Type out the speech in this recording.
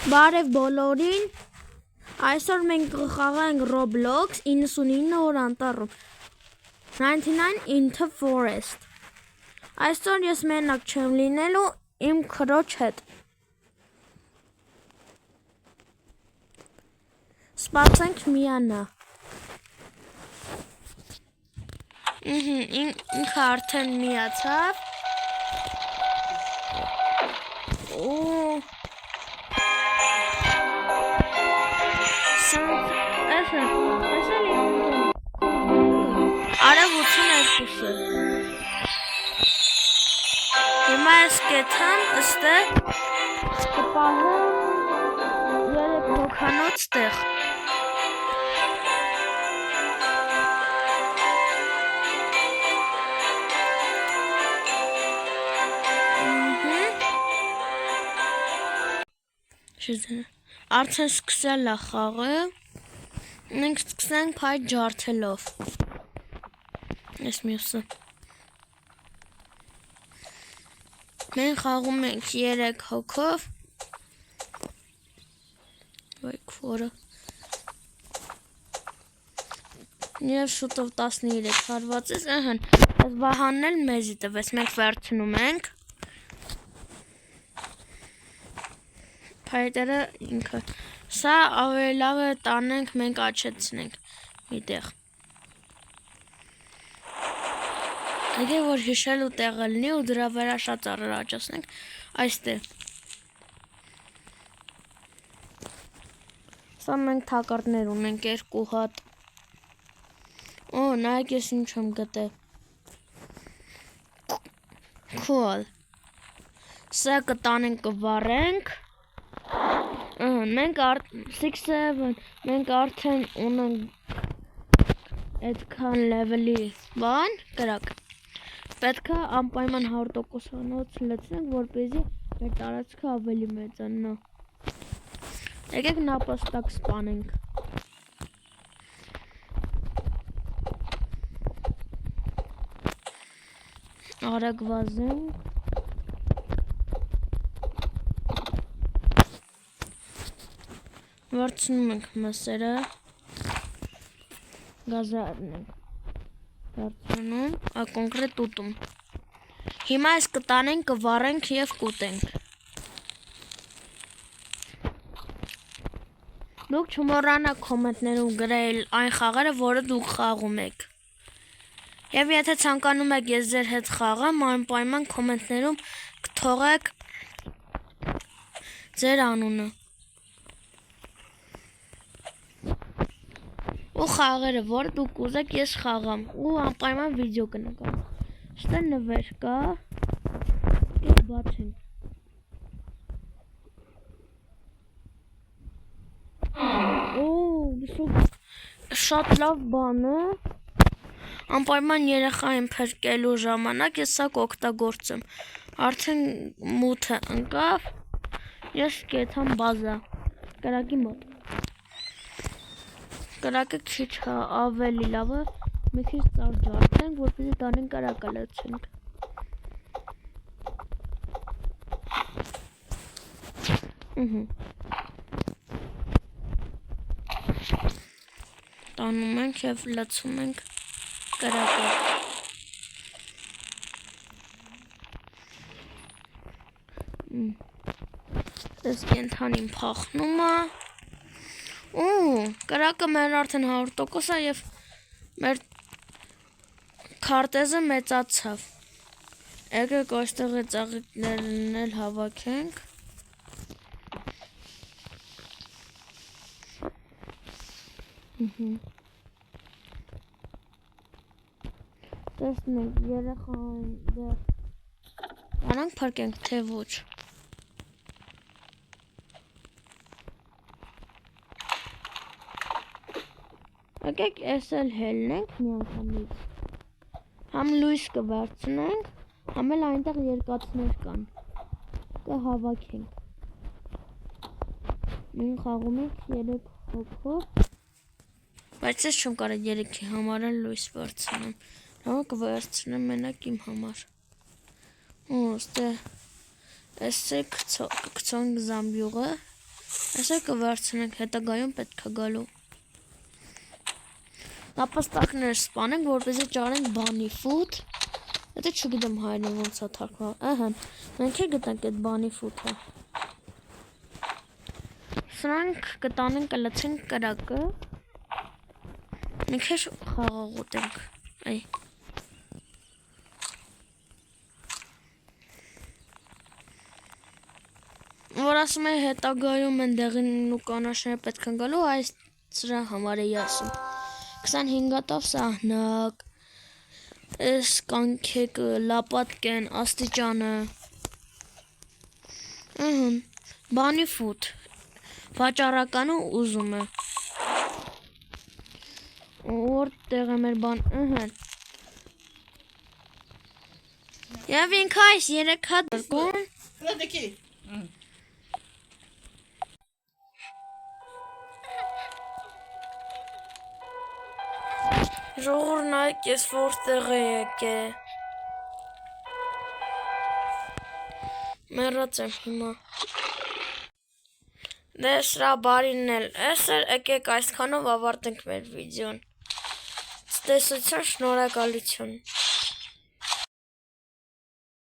Բարև բոլորին, այսօր մենք կխաղանք Roblox 99 օր անտառում 99 in the forest. Այսօր ես մենակ չեմ լինելու իմ քրոջ հետ. Սպասենք միանա. Ինքը արդեն միացավ. Արևություն Հիմա ես կեթամ ըստեղ կպահեմ 3 հոգանոց տեղ. Արդեն սկսել է խաղը. մենք սկսենք փայտ ջարդելով. Ես մյուսը. մենք խաղում ենք 3 հոգով. վայ քորը. Եվ շուտով 13 հարվածից. Այս Վահանն էլ մեզի տվեց. Մենք վերցնում ենք. Փայտերը ինքը. Սա ավելի լավ է տանենք, մենք աչեցնենք միտեղ. Եկեք որ հիշելու տեղը լինի ու դրա վրա շատ ծառեր աճացնենք. Այստեղ. Սա մենք թակարդներ ունենք 2 հատ. Նայեք ես ինչ եմ գտել. Cool. Սա կտանենք կվառենք. Մենք արդեն ունենք այդքան լևելի բան, կրակ. Պետք է անպայման 100%-անոց լցնենք, որպեսզի մեր տարածքը ավելի մեծանա. Եկեք նապաստակ սպանենք. Արագ վազենք. Վերցնում ենք մսերը. Գազարն ենք վերցնում, կոնկրետ ուտում. Հիմա այս կտանենք, կվառենք և կուտենք. Դուք չմոռանաք կոմենտներում գրել այն խաղերը, որը դուք խաղում եք. Եվ եթե ցանկանում եք ես ձեր հետ խաղամ, անպայման կոմենտներում կթողեք ձեր անունը. ու խաղերը, որ դուք ուզեք ես խաղամ ու անպայման վիդեո կնկարեմ. Ստե նվեր կա. Եվ բացենք. Շատ լավ բան է. Անպայման երեխային փրկելու ժամանակ ես սա կօգտագործեմ. Արդեն մութը ընկավ. Ես կեթամ բազա. Կրակի մոտ. Կրակը քիչ ավելի լավ է. Մի քիչ ծառ ջարդենք, որպեսզի տանենք կրակը լցենք. Տանում ենք և լցում ենք կրակը. Այս կենդանին փախնում է. Կրակը մեր արդեն 100% է և մեր քարտեզը մեծացավ. Եկեք այստեղ է ծաղիկներն էլ հավաքենք. Տեսնենք երեխային դեղ տանանք փրկենք, թե ոչ. Եկեք ես էլ հելնենք մի անգամից. Համ լույս կվերցնենք, համ էլ այնտեղ երկացներ կան. Կհավաքենք. Մենք խաղում ենք 3 հոգով. Բայց ես չեմ կարող 3-ի համար էլ լույս վերցնեմ. Հա կվերցնեմ մենակ իմ համար. Ստե Էսե կցոնք զամբյուղը Այսօր կվարձնենք, հետագայում պետք է գալու։ Նապաստակները սպանենք, որպեսզի ճարենք բանի ֆուտ։ Եթե չգիտեմ հայերեն ոնց է թարգմանվում։ Ահա, մենք էլ գտանք այդ բանի ֆուտը։ Սրանք կտանենք կլցենք կրակը։ Մենք էլ խաղաղ ուտենք։ Այ։ Որ ասում է հետագայում են դեղին ու կանաչները պետք են գալու, այս սրա համար էի ասում։ 25-ատով սահնակ, այս կանքեկը, լապատկեն, աստիճանը։ Բանի ֆուտ, վաճառականը ուզում է։ Որտեղ է մեր բան, Եվ ինք այս 3 հատ բրկում։ Լադեկի։ Ժողովուրդ ես որտեղ է եկե։ Մեռած եմ հիմա։ Դե սրա բարինն էլ եկեք այսքանով ավարտենք մեր վիդեոն։ Տեսության շնորհակալություն։